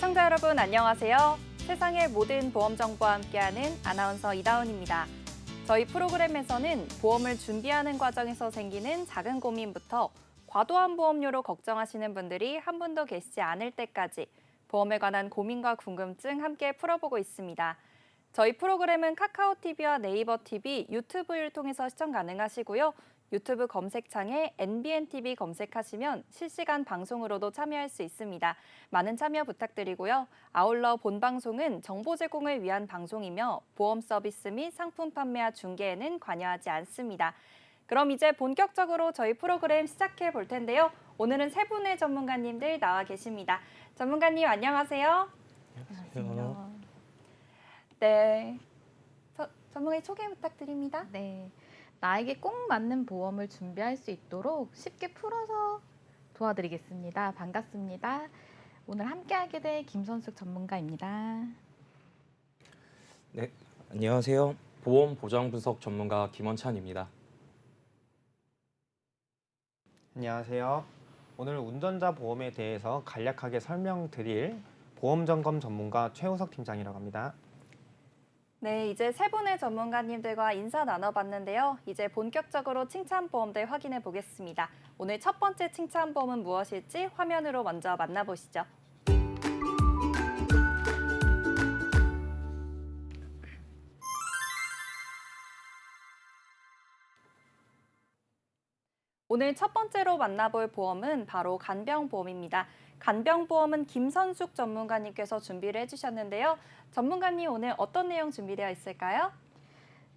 시청자 여러분 안녕하세요. 세상의 모든 보험 정보와 함께하는 아나운서 이다운입니다. 저희 프로그램에서는 보험을 준비하는 과정에서 생기는 작은 고민부터 과도한 보험료로 걱정하시는 분들이 한 분도 계시지 않을 때까지 보험에 관한 고민과 궁금증 함께 풀어보고 있습니다. 저희 프로그램은 카카오TV와 네이버TV, 유튜브를 통해서 시청 가능하시고요. 유튜브 검색창에 NBNTV 검색하시면 실시간 방송으로도 참여할 수 있습니다. 많은 참여 부탁드리고요. 아울러 본 방송은 정보 제공을 위한 방송이며 보험 서비스 및 상품 판매와 중개에는 관여하지 않습니다. 그럼 이제 본격적으로 저희 프로그램 시작해 볼 텐데요. 오늘은 세 분의 전문가님들 나와 계십니다. 전문가님 안녕하세요. 안녕하세요. 네, 전문가님 소개 부탁드립니다. 네, 나에게 꼭 맞는 보험을 준비할 수 있도록 쉽게 풀어서 도와드리겠습니다. 반갑습니다. 오늘 함께하게 될 김선숙 전문가입니다. 네, 안녕하세요. 보험 보장 분석 전문가 김원찬입니다. 안녕하세요. 오늘 운전자 보험에 대해서 간략하게 설명드릴 보험점검 전문가 최우석 팀장이라고 합니다. 네, 이제 세 분의 전문가님들과 인사 나눠봤는데요. 이제 본격적으로 칭찬보험들 확인해 보겠습니다. 오늘 첫 번째 칭찬보험은 무엇일지 화면으로 먼저 만나보시죠. 오늘 첫 번째로 만나볼 보험은 바로 간병보험입니다. 간병보험은 김선숙 전문가님께서 준비를 해주셨는데요. 전문가님 오늘 어떤 내용 준비되어 있을까요?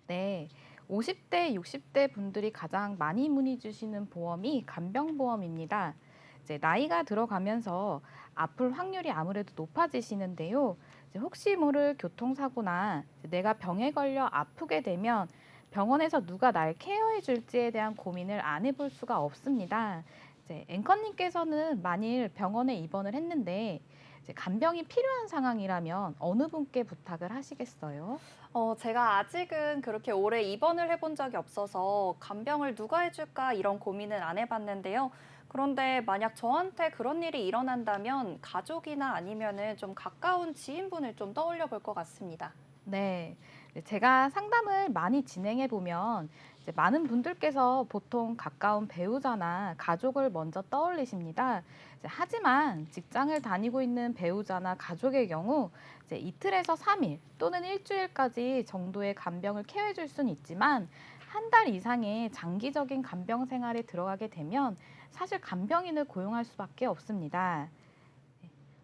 네, 50대, 60대 분들이 가장 많이 문의 주시는 보험이 간병보험입니다. 이제 나이가 들어가면서 아플 확률이 아무래도 높아지시는데요. 이제 혹시 모를 교통사고나 내가 병에 걸려 아프게 되면 병원에서 누가 날 케어해 줄지에 대한 고민을 안 해볼 수가 없습니다. 이제 앵커님께서는 만일 병원에 입원을 했는데 이제 간병이 필요한 상황이라면 어느 분께 부탁을 하시겠어요? 제가 아직은 그렇게 오래 입원을 해본 적이 없어서 간병을 누가 해줄까 이런 고민은 안 해봤는데요. 그런데 만약 저한테 그런 일이 일어난다면 가족이나 아니면은 좀 가까운 지인분을 좀 떠올려 볼 것 같습니다. 네, 제가 상담을 많이 진행해 보면 이제 많은 분들께서 보통 가까운 배우자나 가족을 먼저 떠올리십니다. 하지만 직장을 다니고 있는 배우자나 가족의 경우 이제 이틀에서 3일 또는 일주일까지 정도의 간병을 케어해 줄 수는 있지만 한 달 이상의 장기적인 간병 생활에 들어가게 되면 사실 간병인을 고용할 수밖에 없습니다.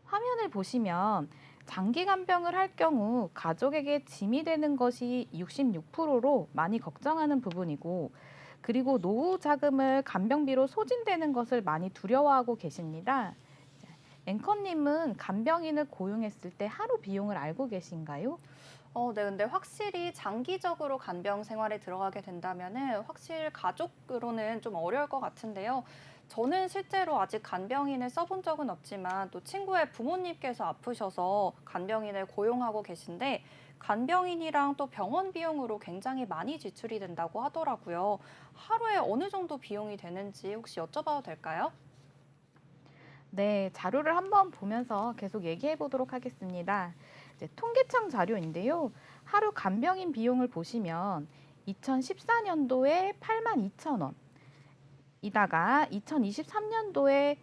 화면을 보시면 장기 간병을 할 경우 가족에게 짐이 되는 것이 66%로 많이 걱정하는 부분이고, 그리고 노후 자금을 간병비로 소진되는 것을 많이 두려워하고 계십니다. 앵커님은 간병인을 고용했을 때 하루 비용을 알고 계신가요? 네, 근데 확실히 장기적으로 간병 생활에 들어가게 된다면은 확실히 가족으로는 좀 어려울 것 같은데요. 저는 실제로 아직 간병인을 써본 적은 없지만 또 친구의 부모님께서 아프셔서 간병인을 고용하고 계신데 간병인이랑 또 병원 비용으로 굉장히 많이 지출이 된다고 하더라고요. 하루에 어느 정도 비용이 되는지 혹시 여쭤봐도 될까요? 네, 자료를 한번 보면서 계속 얘기해 보도록 하겠습니다. 이제 통계청 자료인데요. 하루 간병인 비용을 보시면 2014년도에 82,000원, 이다가 2023년도에는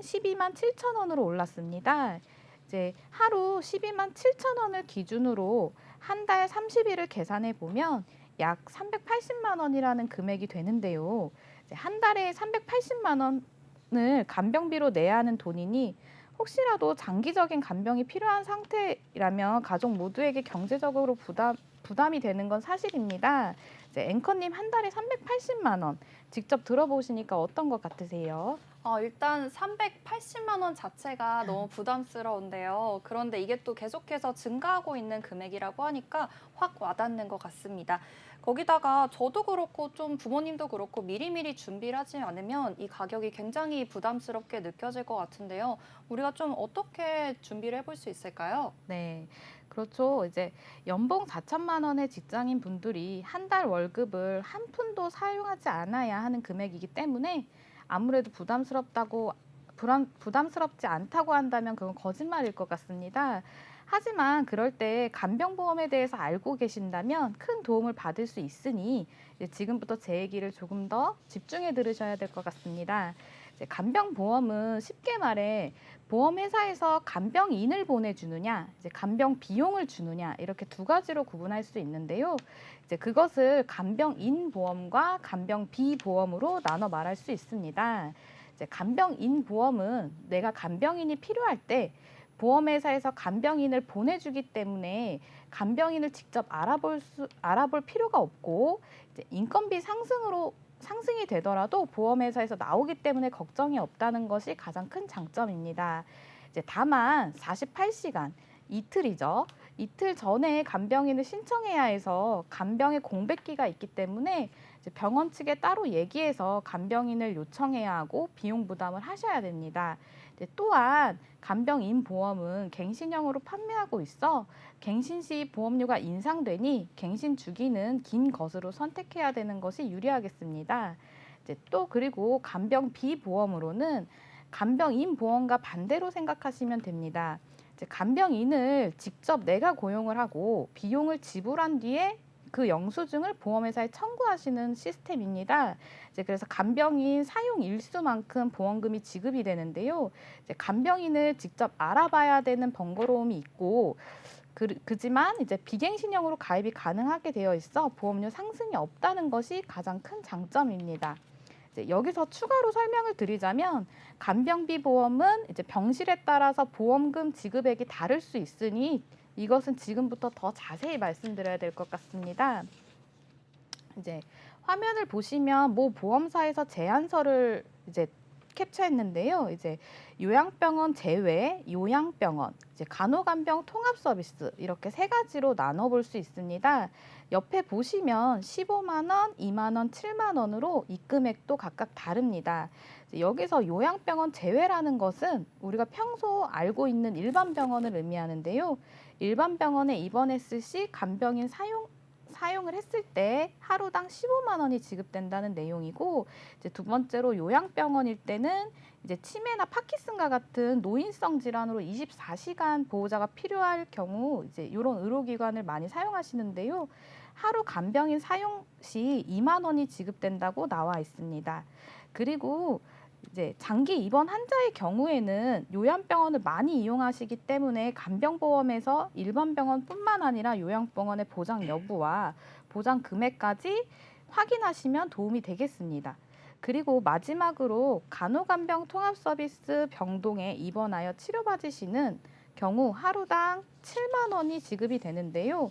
12만 7천 원으로 올랐습니다. 이제 하루 12만 7천 원을 기준으로 한 달 30일을 계산해 보면 약 380만 원이라는 금액이 되는데요. 이제 한 달에 380만 원을 간병비로 내야 하는 돈이니 혹시라도 장기적인 간병이 필요한 상태라면 가족 모두에게 경제적으로 부담이 되는 건 사실입니다. 이제 앵커님 한 달에 380만 원 직접 들어보시니까 어떤 것 같으세요? 일단 380만 원 자체가 너무 부담스러운데요. 그런데 이게 또 계속해서 증가하고 있는 금액이라고 하니까 확 와닿는 것 같습니다. 거기다가 저도 그렇고 좀 부모님도 그렇고 미리미리 준비를 하지 않으면 이 가격이 굉장히 부담스럽게 느껴질 것 같은데요. 우리가 좀 어떻게 준비를 해볼 수 있을까요? 네, 그렇죠. 이제 연봉 4천만 원의 직장인 분들이 한 달 월급을 한 푼도 사용하지 않아야 하는 금액이기 때문에 아무래도 부담스럽지 않다고 한다면 그건 거짓말일 것 같습니다. 하지만 그럴 때 간병보험에 대해서 알고 계신다면 큰 도움을 받을 수 있으니 이제 지금부터 제 얘기를 조금 더 집중해 들으셔야 될 것 같습니다. 이제 간병보험은 쉽게 말해 보험회사에서 간병인을 보내주느냐, 이제 간병 비용을 주느냐 이렇게 두 가지로 구분할 수 있는데요. 이제 그것을 간병인 보험과 간병비 보험으로 나눠 말할 수 있습니다. 이제 간병인 보험은 내가 간병인이 필요할 때 보험회사에서 간병인을 보내주기 때문에 간병인을 직접 알아볼 필요가 없고 이제 인건비 상승이 되더라도 보험회사에서 나오기 때문에 걱정이 없다는 것이 가장 큰 장점입니다. 이제 다만 48시간 이틀이죠. 이틀 전에 간병인을 신청해야 해서 간병의 공백기가 있기 때문에 이제 병원 측에 따로 얘기해서 간병인을 요청해야 하고 비용 부담을 하셔야 됩니다. 또한 간병인 보험은 갱신형으로 판매하고 있어 갱신 시 보험료가 인상되니 갱신 주기는 긴 것으로 선택해야 되는 것이 유리하겠습니다. 또 그리고 간병비 보험으로는 간병인 보험과 반대로 생각하시면 됩니다. 간병인을 직접 내가 고용을 하고 비용을 지불한 뒤에 그 영수증을 보험회사에 청구하시는 시스템입니다. 그래서 간병인 사용 일수만큼 보험금이 지급이 되는데요. 간병인을 직접 알아봐야 되는 번거로움이 있고 그지만 이제 비갱신형으로 가입이 가능하게 되어 있어 보험료 상승이 없다는 것이 가장 큰 장점입니다. 여기서 추가로 설명을 드리자면 간병비 보험은 이제 병실에 따라서 보험금 지급액이 다를 수 있으니 이것은 지금부터 더 자세히 말씀드려야 될 것 같습니다. 이제 화면을 보시면 모 보험사에서 제안서를 이제 캡처했는데요. 이제 요양병원 제외, 요양병원, 이제 간호간병 통합 서비스 이렇게 세 가지로 나눠볼 수 있습니다. 옆에 보시면 15만 원, 2만 원, 7만 원으로 입금액도 각각 다릅니다. 여기서 요양병원 제외라는 것은 우리가 평소 알고 있는 일반 병원을 의미하는데요. 일반 병원에 입원했을 시 간병인 사용을 했을 때 하루당 15만 원이 지급된다는 내용이고, 이제 두 번째로 요양병원일 때는 이제 치매나 파킨슨과 같은 노인성 질환으로 24시간 보호자가 필요할 경우 이제 이런 의료기관을 많이 사용하시는데요. 하루 간병인 사용 시 2만 원이 지급된다고 나와 있습니다. 그리고 이제 장기 입원 환자의 경우에는 요양병원을 많이 이용하시기 때문에 간병보험에서 일반 병원뿐만 아니라 요양병원의 보장 여부와 보장 금액까지 확인하시면 도움이 되겠습니다. 그리고 마지막으로 간호간병 통합 서비스 병동에 입원하여 치료받으시는 경우 하루당 7만 원이 지급이 되는데요.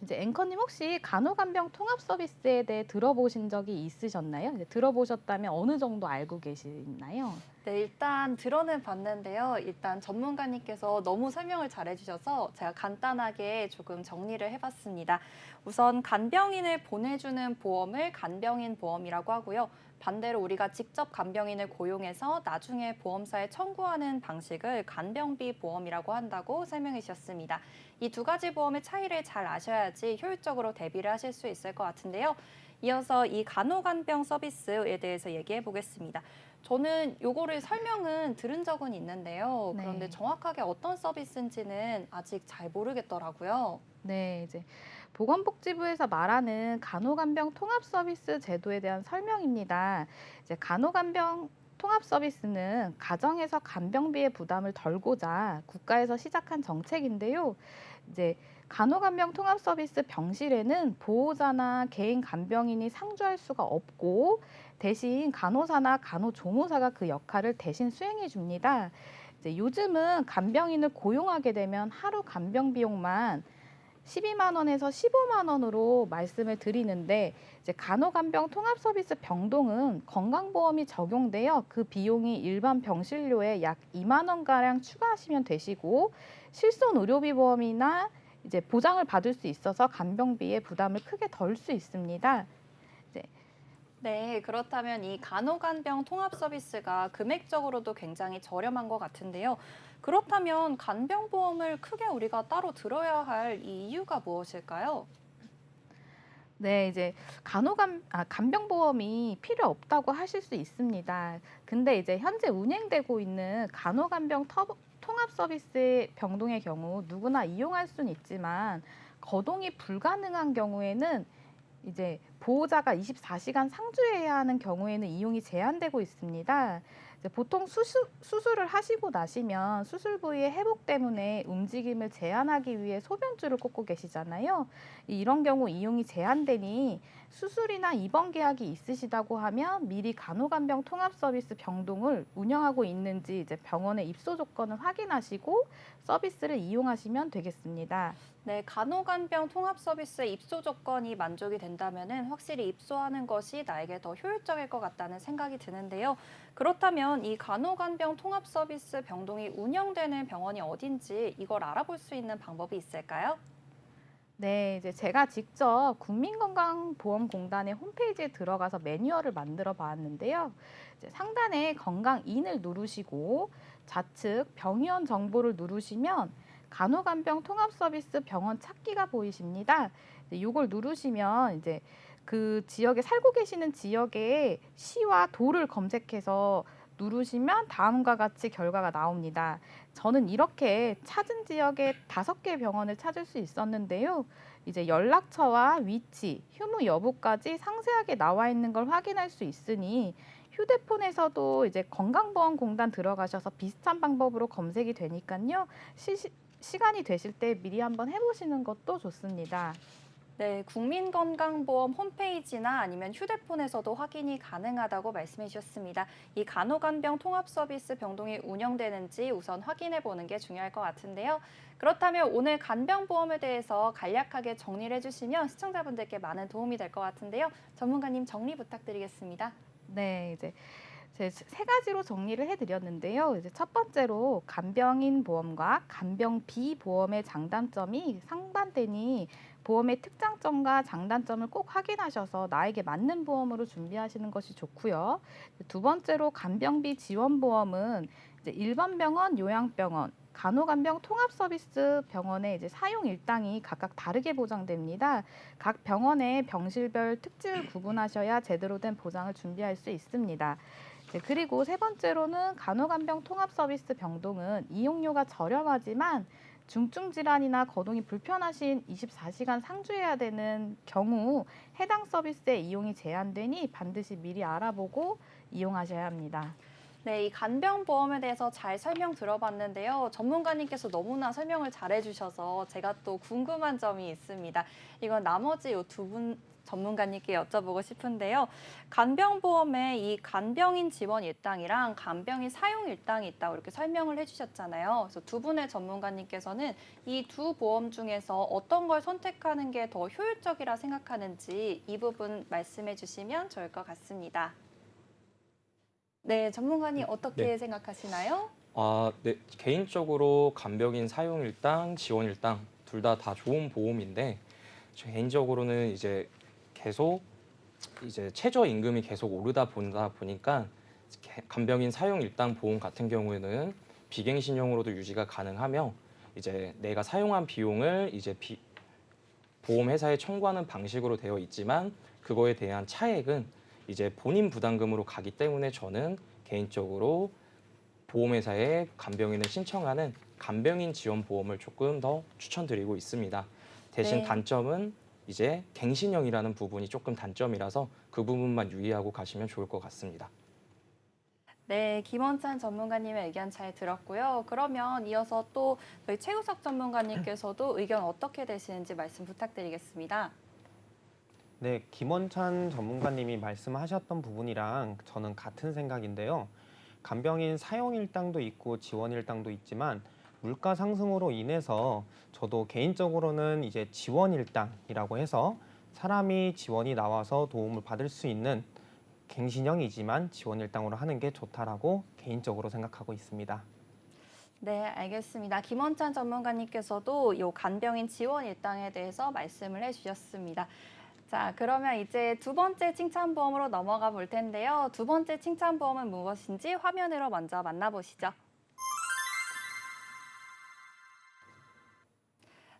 이제 앵커님 혹시 간호간병 통합 서비스에 대해 들어보신 적이 있으셨나요? 이제 들어보셨다면 어느 정도 알고 계시나요? 네, 일단 들어는 봤는데요. 일단 전문가님께서 너무 설명을 잘해주셔서 제가 간단하게 조금 정리를 해봤습니다. 우선 간병인을 보내주는 보험을 간병인 보험이라고 하고요. 반대로 우리가 직접 간병인을 고용해서 나중에 보험사에 청구하는 방식을 간병비 보험이라고 한다고 설명해 주셨습니다. 이 두 가지 보험의 차이를 잘 아셔야지 효율적으로 대비를 하실 수 있을 것 같은데요. 이어서 이 간호간병 서비스에 대해서 얘기해 보겠습니다. 저는 요거를 설명은 들은 적은 있는데요. 네. 그런데 정확하게 어떤 서비스인지는 아직 잘 모르겠더라고요. 네, 이제 보건복지부에서 말하는 간호간병 통합 서비스 제도에 대한 설명입니다. 이제 간호간병 통합 서비스는 가정에서 간병비의 부담을 덜고자 국가에서 시작한 정책인데요. 이제 간호간병 통합 서비스 병실에는 보호자나 개인 간병인이 상주할 수가 없고 대신 간호사나 간호조무사가 그 역할을 대신 수행해 줍니다. 이제 요즘은 간병인을 고용하게 되면 하루 간병 비용만 12만 원에서 15만 원으로 말씀을 드리는데 이제 간호간병 통합 서비스 병동은 건강보험이 적용되어 그 비용이 일반 병실료에 약 2만 원 가량 추가하시면 되시고 실손 의료비 보험이나 이제 보장을 받을 수 있어서 간병비의 부담을 크게 덜 수 있습니다. 네, 그렇다면 이 간호간병 통합 서비스가 금액적으로도 굉장히 저렴한 것 같은데요. 그렇다면 간병보험을 크게 우리가 따로 들어야 할 이 이유가 무엇일까요? 네, 이제 간병보험이 필요 없다고 하실 수 있습니다. 근데 이제 현재 운행되고 있는 통합 서비스 병동의 경우 누구나 이용할 수는 있지만 거동이 불가능한 경우에는 이제 보호자가 24시간 상주해야 하는 경우에는 이용이 제한되고 있습니다. 이제 보통 수술을 하시고 나시면 수술 부위의 회복 때문에 움직임을 제한하기 위해 소변줄을 꽂고 계시잖아요. 이런 경우 이용이 제한되니 수술이나 입원 계약이 있으시다고 하면 미리 간호간병 통합 서비스 병동을 운영하고 있는지 이제 병원의 입소 조건을 확인하시고 서비스를 이용하시면 되겠습니다. 네, 간호간병 통합 서비스 입소 조건이 만족이 된다면은 확실히 입소하는 것이 나에게 더 효율적일 것 같다는 생각이 드는데요. 그렇다면 이 간호간병 통합 서비스 병동이 운영되는 병원이 어딘지 이걸 알아볼 수 있는 방법이 있을까요? 네, 이제 제가 직접 국민건강보험공단의 홈페이지에 들어가서 매뉴얼을 만들어 봤는데요. 이제 상단에 건강인을 누르시고 좌측 병의원 정보를 누르시면 간호간병 통합서비스 병원 찾기가 보이십니다. 이걸 누르시면 이제 그 지역에 살고 계시는 지역의 시와 도를 검색해서 누르시면 다음과 같이 결과가 나옵니다. 저는 이렇게 찾은 지역에 5개 병원을 찾을 수 있었는데요. 이제 연락처와 위치, 휴무 여부까지 상세하게 나와 있는 걸 확인할 수 있으니 휴대폰에서도 이제 건강보험공단 들어가셔서 비슷한 방법으로 검색이 되니까요. 시간이 되실 때 미리 한번 해보시는 것도 좋습니다. 네, 국민건강보험 홈페이지나 아니면 휴대폰에서도 확인이 가능하다고 말씀해 주셨습니다. 이 간호간병 통합 서비스 병동이 운영되는지 우선 확인해 보는 게 중요할 것 같은데요. 그렇다면 오늘 간병보험에 대해서 간략하게 정리를 해주시면 시청자분들께 많은 도움이 될 것 같은데요. 전문가님 정리 부탁드리겠습니다. 네, 이제 제 3가지로 정리를 해드렸는데요. 이제 첫 번째로 간병인 보험과 간병비 보험의 장단점이 상반되니 보험의 특장점과 장단점을 꼭 확인하셔서 나에게 맞는 보험으로 준비하시는 것이 좋고요. 두 번째로 간병비 지원보험은 이제 일반 병원, 요양병원, 간호간병 통합서비스 병원의 이제 사용 일당이 각각 다르게 보장됩니다. 각 병원의 병실별 특징을 구분하셔야 제대로 된 보장을 준비할 수 있습니다. 그리고 세 번째로는 간호간병 통합서비스 병동은 이용료가 저렴하지만 중증 질환이나 거동이 불편하신 24시간 상주해야 되는 경우 해당 서비스의 이용이 제한되니 반드시 미리 알아보고 이용하셔야 합니다. 네, 이 간병보험에 대해서 잘 설명 들어봤는데요. 전문가님께서 너무나 설명을 잘해주셔서 제가 또 궁금한 점이 있습니다. 이건 나머지 이 두 분 전문가님께 여쭤보고 싶은데요. 간병보험에 이 간병인 지원 일당이랑 간병인 사용 일당이 있다고 이렇게 설명을 해주셨잖아요. 그래서 두 분의 전문가님께서는 이 두 보험 중에서 어떤 걸 선택하는 게 더 효율적이라 생각하는지 이 부분 말씀해 주시면 좋을 것 같습니다. 네, 전문가님 어떻게 네. 생각하시나요? 네. 개인적으로 간병인 사용 일당, 지원 일당 둘 다 좋은 보험인데 저 개인적으로는 이제 계속 이제 최저 임금이 계속 오르다 보니까 간병인 사용 일당 보험 같은 경우에는 비갱신형으로도 유지가 가능하며 이제 내가 사용한 비용을 이제 보험 회사에 청구하는 방식으로 되어 있지만 그거에 대한 차액은 이제 본인 부담금으로 가기 때문에 저는 개인적으로 보험회사에 간병인을 신청하는 간병인 지원 보험을 조금 더 추천드리고 있습니다. 대신 네. 단점은 이제 갱신형이라는 부분이 조금 단점이라서 그 부분만 유의하고 가시면 좋을 것 같습니다. 네, 김원찬 전문가님의 의견 잘 들었고요. 그러면 이어서 또 저희 최우석 전문가님께서도 의견 어떻게 되시는지 말씀 부탁드리겠습니다. 네, 김원찬 전문가님이 말씀하셨던 부분이랑 저는 같은 생각인데요. 간병인 사용 일당도 있고 지원 일당도 있지만 물가 상승으로 인해서 저도 개인적으로는 이제 지원 일당이라고 해서 사람이 지원이 나와서 도움을 받을 수 있는 갱신형이지만 지원 일당으로 하는 게 좋다라고 개인적으로 생각하고 있습니다. 네, 알겠습니다. 김원찬 전문가님께서도 이 간병인 지원 일당에 대해서 말씀을 해주셨습니다. 자, 그러면 이제 두 번째 칭찬보험으로 넘어가 볼 텐데요. 두 번째 칭찬보험은 무엇인지 화면으로 먼저 만나보시죠.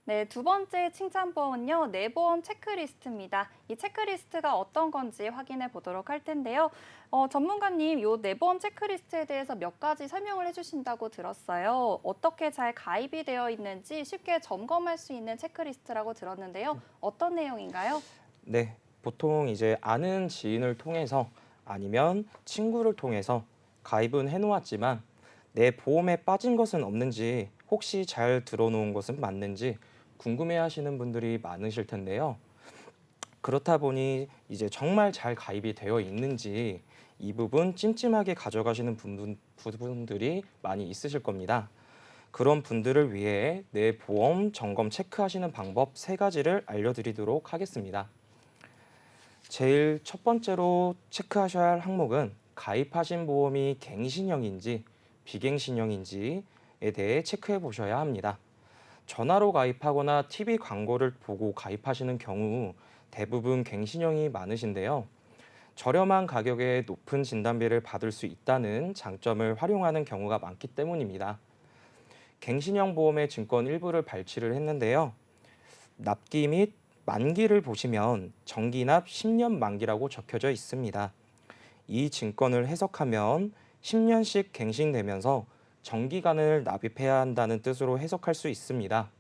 네, 두 번째 칭찬보험은요, 내보험 체크리스트입니다. 이 체크리스트가 어떤 건지 확인해 보도록 할 텐데요. 전문가님, 이 내보험 체크리스트에 대해서 몇 가지 설명을 해주신다고 들었어요. 어떻게 잘 가입이 되어 있는지 쉽게 점검할 수 있는 체크리스트라고 들었는데요. 어떤 내용인가요? 네, 보통 이제 아는 지인을 통해서 아니면 친구를 통해서 가입은 해놓았지만 내 보험에 빠진 것은 없는지 혹시 잘 들어놓은 것은 맞는지 궁금해하시는 분들이 많으실 텐데요. 그렇다 보니 이제 정말 잘 가입이 되어 있는지 이 부분 찜찜하게 가져가시는 분들이 많이 있으실 겁니다. 그런 분들을 위해 내 보험 점검 체크하시는 방법 3가지를 알려드리도록 하겠습니다. 제일 첫 번째로 체크하셔야 할 항목은 가입하신 보험이 갱신형인지 비갱신형인지에 대해 체크해 보셔야 합니다. 전화로 가입하거나 TV 광고를 보고 가입하시는 경우 대부분 갱신형이 많으신데요. 저렴한 가격에 높은 진단비를 받을 수 있다는 장점을 활용하는 경우가 많기 때문입니다. 갱신형 보험의 증권 일부를 발췌를 했는데요. 납기 및 만기를 보시면 정기납 10년 만기라고 적혀져 있습니다. 이 증권을 해석하면 10년씩 갱신되면서 정기간을 납입해야 한다는 뜻으로 해석할 수 있습니다.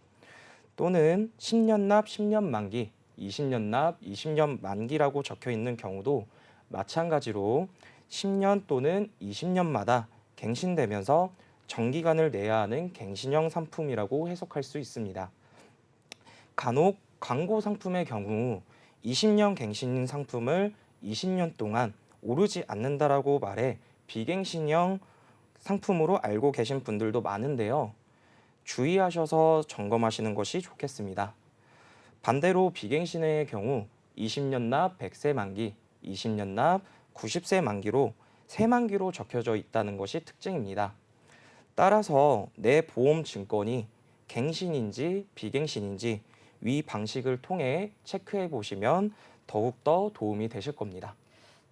또는 10년 납 10년 만기, 20년 납 20년 만기라고 적혀 있는 경우도 마찬가지로 10년 또는 20년마다 갱신되면서 정기간을 내야 하는 갱신형 상품이라고 해석할 수 있습니다. 간혹 광고 상품의 경우 20년 갱신 상품을 20년 동안 오르지 않는다라고 말해 비갱신형 상품으로 알고 계신 분들도 많은데요. 주의하셔서 점검하시는 것이 좋겠습니다. 반대로 비갱신의 경우 20년 납 100세 만기, 20년 납 90세 만기로 세만기로 적혀져 있다는 것이 특징입니다. 따라서 내 보험 증권이 갱신인지 비갱신인지 위 방식을 통해 체크해 보시면 더욱더 도움이 되실 겁니다.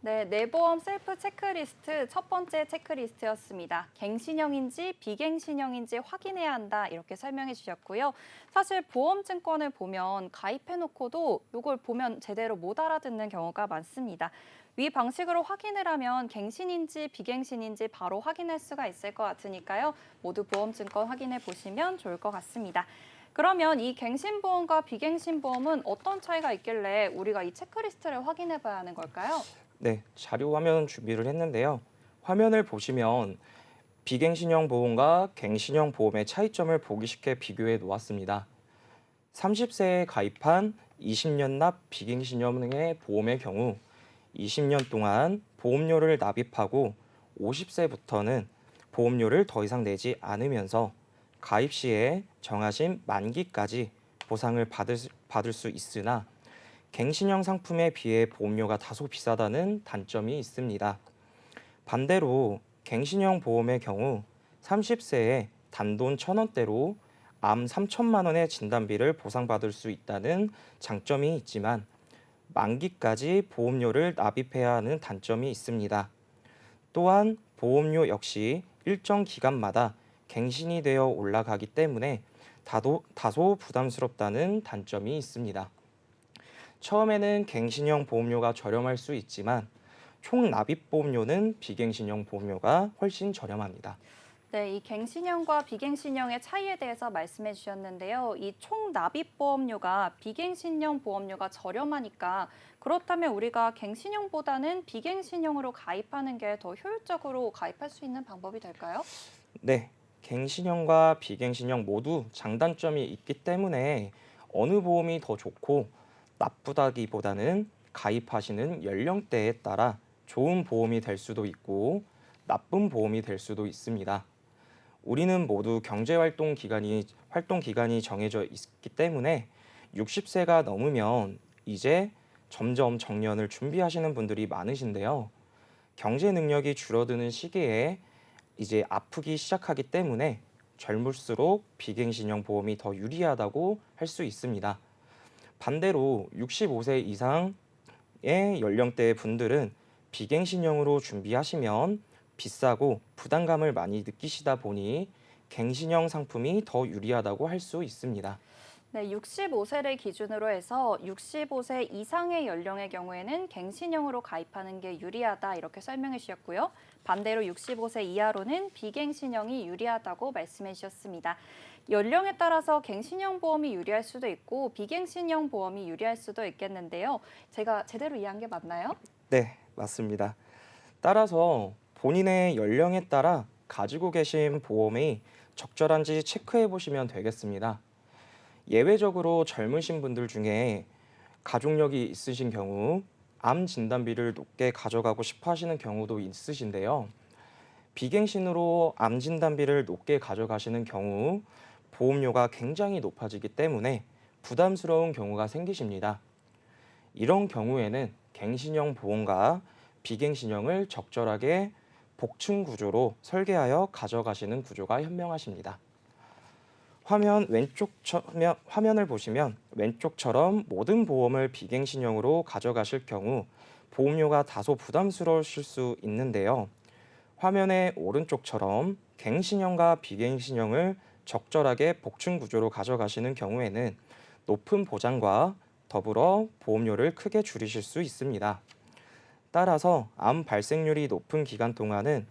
네, 내보험 셀프 체크리스트 첫 번째 체크리스트였습니다. 갱신형인지 비갱신형인지 확인해야 한다 이렇게 설명해 주셨고요. 사실 보험증권을 보면 가입해놓고도 이걸 보면 제대로 못 알아듣는 경우가 많습니다. 위 방식으로 확인을 하면 갱신인지 비갱신인지 바로 확인할 수가 있을 것 같으니까요. 모두 보험증권 확인해 보시면 좋을 것 같습니다. 그러면 이 갱신보험과 비갱신보험은 어떤 차이가 있길래 우리가 이 체크리스트를 확인해 봐야 하는 걸까요? 네, 자료 화면 준비를 했는데요. 화면을 보시면 비갱신형 보험과 갱신형 보험의 차이점을 보기 쉽게 비교해 놓았습니다. 30세에 가입한 20년 납 비갱신형의 보험의 경우 20년 동안 보험료를 납입하고 50세부터는 보험료를 더 이상 내지 않으면서 가입 시에 정하신 만기까지 보상을 받을 수 있으나 갱신형 상품에 비해 보험료가 다소 비싸다는 단점이 있습니다. 반대로 갱신형 보험의 경우 30세에 단돈 1,000원대로 암 3천만 원의 진단비를 보상받을 수 있다는 장점이 있지만 만기까지 보험료를 납입해야 하는 단점이 있습니다. 또한 보험료 역시 일정 기간마다 갱신이 되어 올라가기 때문에 다소 부담스럽다는 단점이 있습니다. 처음에는 갱신형 보험료가 저렴할 수 있지만 총 납입 보험료는 비갱신형 보험료가 훨씬 저렴합니다. 네, 이 갱신형과 비갱신형의 차이에 대해서 말씀해 주셨는데요. 이 총 납입 보험료가 비갱신형 보험료가 저렴하니까 그렇다면 우리가 갱신형보다는 비갱신형으로 가입하는 게 더 효율적으로 가입할 수 있는 방법이 될까요? 네, 갱신형과 비갱신형 모두 장단점이 있기 때문에 어느 보험이 더 좋고 나쁘다기보다는 가입하시는 연령대에 따라 좋은 보험이 될 수도 있고 나쁜 보험이 될 수도 있습니다. 우리는 모두 활동 기간이 정해져 있기 때문에 60세가 넘으면 이제 점점 정년을 준비하시는 분들이 많으신데요. 경제 능력이 줄어드는 시기에 이제 아프기 시작하기 때문에 젊을수록 비갱신형 보험이 더 유리하다고 할 수 있습니다. 반대로 65세 이상의 연령대의 분들은 비갱신형으로 준비하시면 비싸고 부담감을 많이 느끼시다 보니 갱신형 상품이 더 유리하다고 할 수 있습니다. 네, 65세를 기준으로 해서 65세 이상의 연령의 경우에는 갱신형으로 가입하는 게 유리하다 이렇게 설명해 주셨고요. 반대로 65세 이하로는 비갱신형이 유리하다고 말씀해 주셨습니다. 연령에 따라서 갱신형 보험이 유리할 수도 있고 비갱신형 보험이 유리할 수도 있겠는데요. 제가 제대로 이해한 게 맞나요? 네, 맞습니다. 따라서 본인의 연령에 따라 가지고 계신 보험이 적절한지 체크해 보시면 되겠습니다. 예외적으로 젊으신 분들 중에 가족력이 있으신 경우 암 진단비를 높게 가져가고 싶어 하시는 경우도 있으신데요. 비갱신으로 암 진단비를 높게 가져가시는 경우 보험료가 굉장히 높아지기 때문에 부담스러운 경우가 생기십니다. 이런 경우에는 갱신형 보험과 비갱신형을 적절하게 복층 구조로 설계하여 가져가시는 구조가 현명하십니다. 화면을 보시면 왼쪽처럼 모든 보험을 비갱신형으로 가져가실 경우 보험료가 다소 부담스러우실 수 있는데요. 화면의 오른쪽처럼 갱신형과 비갱신형을 적절하게 복층 구조로 가져가시는 경우에는 높은 보장과 더불어 보험료를 크게 줄이실 수 있습니다. 따라서 암 발생률이 높은 기간 동안은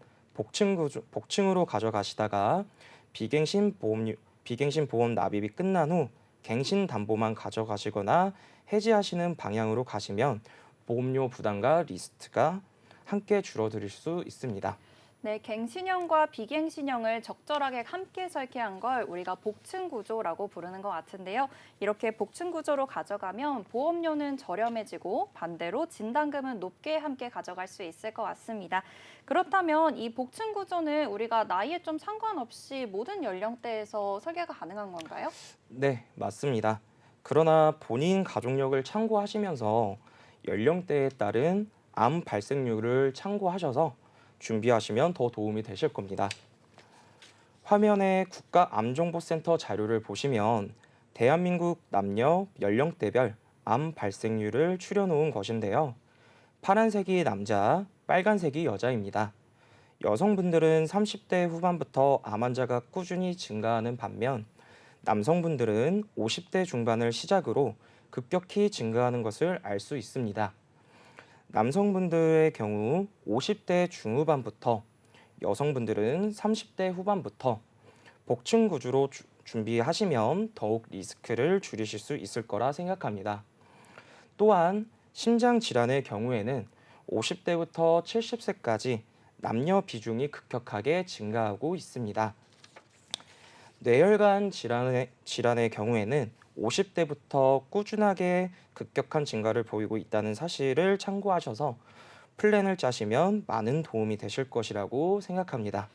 복층으로 가져가시다가 비갱신 보험 납입이 끝난 후 갱신 담보만 가져가시거나 해지하시는 방향으로 가시면 보험료 부담과 리스크가 함께 줄어들 수 있습니다. 네, 갱신형과 비갱신형을 적절하게 함께 설계한 걸 우리가 복층 구조라고 부르는 것 같은데요. 이렇게 복층 구조로 가져가면 보험료는 저렴해지고 반대로 진단금은 높게 함께 가져갈 수 있을 것 같습니다. 그렇다면 이 복층 구조는 우리가 나이에 좀 상관없이 모든 연령대에서 설계가 가능한 건가요? 네, 맞습니다. 그러나 본인 가족력을 참고하시면서 연령대에 따른 암 발생률을 참고하셔서 준비하시면 더 도움이 되실 겁니다. 화면에 국가암정보센터 자료를 보시면 대한민국 남녀 연령대별 암 발생률을 추려놓은 것인데요. 파란색이 남자, 빨간색이 여자입니다. 여성분들은 30대 후반부터 암 환자가 꾸준히 증가하는 반면 남성분들은 50대 중반을 시작으로 급격히 증가하는 것을 알 수 있습니다. 남성분들의 경우 50대 중후반부터, 여성분들은 30대 후반부터 복층 구조로 준비하시면 더욱 리스크를 줄이실 수 있을 거라 생각합니다. 또한 심장 질환의 경우에는 50대부터 70세까지 남녀 비중이 급격하게 증가하고 있습니다. 뇌혈관 질환의 경우에는 50대부터 꾸준하게 급격한 증가를 보이고 있다는 사실을 참고하셔서 플랜을 짜시면 많은 도움이 되실 것이라고 생각합니다.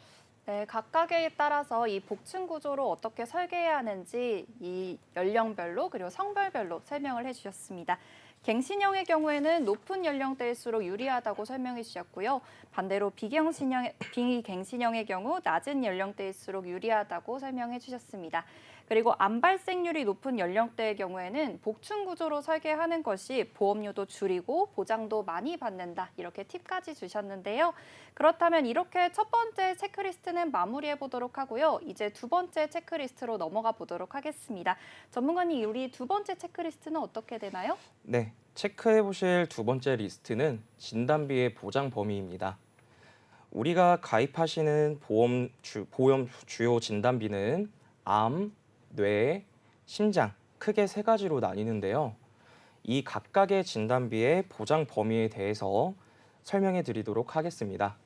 네, 각각에 따라서 이 복층 구조로 어떻게 설계해야 하는지 이 연령별로 그리고 성별별로 설명을 해주셨습니다. 갱신형의 경우에는 높은 연령대일수록 유리하다고 설명해 주셨고요. 반대로 비갱신형의 경우 낮은 연령대일수록 유리하다고 설명해 주셨습니다. 그리고 암 발생률이 높은 연령대의 경우에는 복층 구조로 설계하는 것이 보험료도 줄이고 보장도 많이 받는다. 이렇게 팁까지 주셨는데요. 그렇다면 이렇게 첫 번째 체크리스트는 마무리해 보도록 하고요. 이제 두 번째 체크리스트로 넘어가 보도록 하겠습니다. 전문가님, 우리 두 번째 체크리스트는 어떻게 되나요? 네, 체크해 보실 두 번째 리스트는 진단비의 보장 범위입니다. 우리가 가입하시는 보험 주요 진단비는 암, 뇌, 심장 크게 세 가지로 나뉘는데요. 이 각각의 진단비의 보장 범위에 대해서 설명해 드리도록 하겠습니다.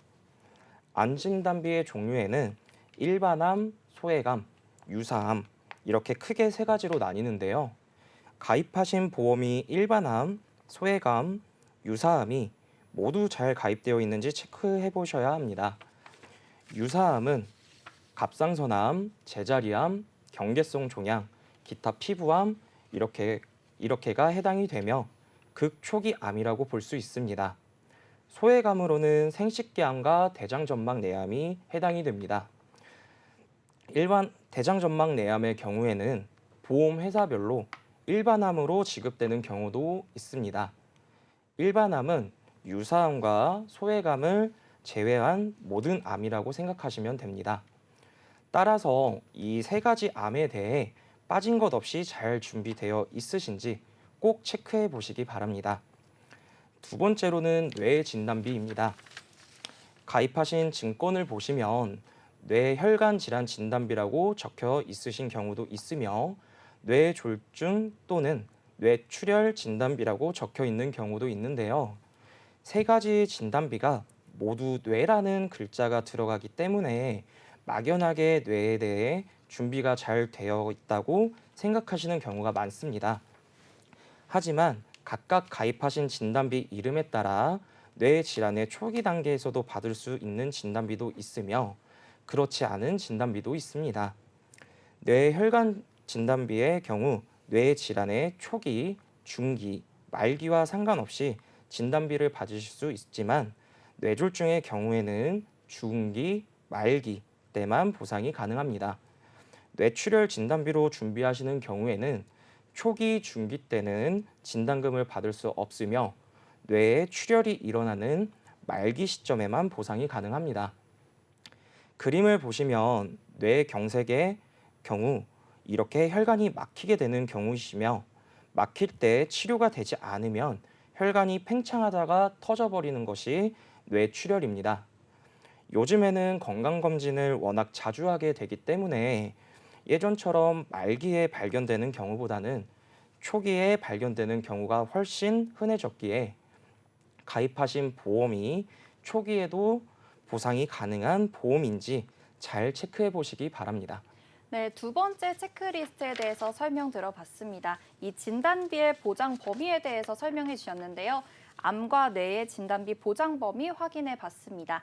암 진단비의 종류에는 일반암, 소액암, 유사암 이렇게 크게 세 가지로 나뉘는데요. 가입하신 보험이 일반암, 소액암, 유사암이 모두 잘 가입되어 있는지 체크해 보셔야 합니다. 유사암은 갑상선암, 제자리암, 경계성 종양, 기타 피부암 이렇게가 해당이 되며 극초기 암이라고 볼 수 있습니다. 소액암으로는 생식기암과 대장점막 내암이 해당이 됩니다. 일반 대장점막 내암의 경우에는 보험 회사별로 일반암으로 지급되는 경우도 있습니다. 일반암은 유사암과 소액암을 제외한 모든 암이라고 생각하시면 됩니다. 따라서 이 세 가지 암에 대해 빠진 것 없이 잘 준비되어 있으신지 꼭 체크해 보시기 바랍니다. 두 번째로는 뇌 진단비입니다. 가입하신 증권을 보시면 뇌혈관 질환 진단비라고 적혀 있으신 경우도 있으며 뇌졸중 또는 뇌출혈 진단비라고 적혀 있는 경우도 있는데요. 세 가지 진단비가 모두 뇌라는 글자가 들어가기 때문에 막연하게 뇌에 대해 준비가 잘 되어 있다고 생각하시는 경우가 많습니다. 하지만 각각 가입하신 진단비 이름에 따라 뇌 질환의 초기 단계에서도 받을 수 있는 진단비도 있으며 그렇지 않은 진단비도 있습니다. 뇌혈관 진단비의 경우 뇌 질환의 초기, 중기, 말기와 상관없이 진단비를 받으실 수 있지만 뇌졸중의 경우에는 중기, 말기 때만 보상이 가능합니다. 뇌출혈 진단비로 준비하시는 경우에는 초기, 중기 때는 진단금을 받을 수 없으며 뇌에 출혈이 일어나는 말기 시점에만 보상이 가능합니다. 그림을 보시면 뇌경색의 경우 이렇게 혈관이 막히게 되는 경우이시며 막힐 때 치료가 되지 않으면 혈관이 팽창하다가 터져버리는 것이 뇌출혈입니다. 요즘에는 건강검진을 워낙 자주 하게 되기 때문에 예전처럼 말기에 발견되는 경우보다는 초기에 발견되는 경우가 훨씬 흔해졌기에 가입하신 보험이 초기에도 보상이 가능한 보험인지 잘 체크해 보시기 바랍니다. 네, 두 번째 체크리스트에 대해서 설명 들어봤습니다. 이 진단비의 보장 범위에 대해서 설명해 주셨는데요. 암과 뇌의 진단비 보장 범위 확인해 봤습니다.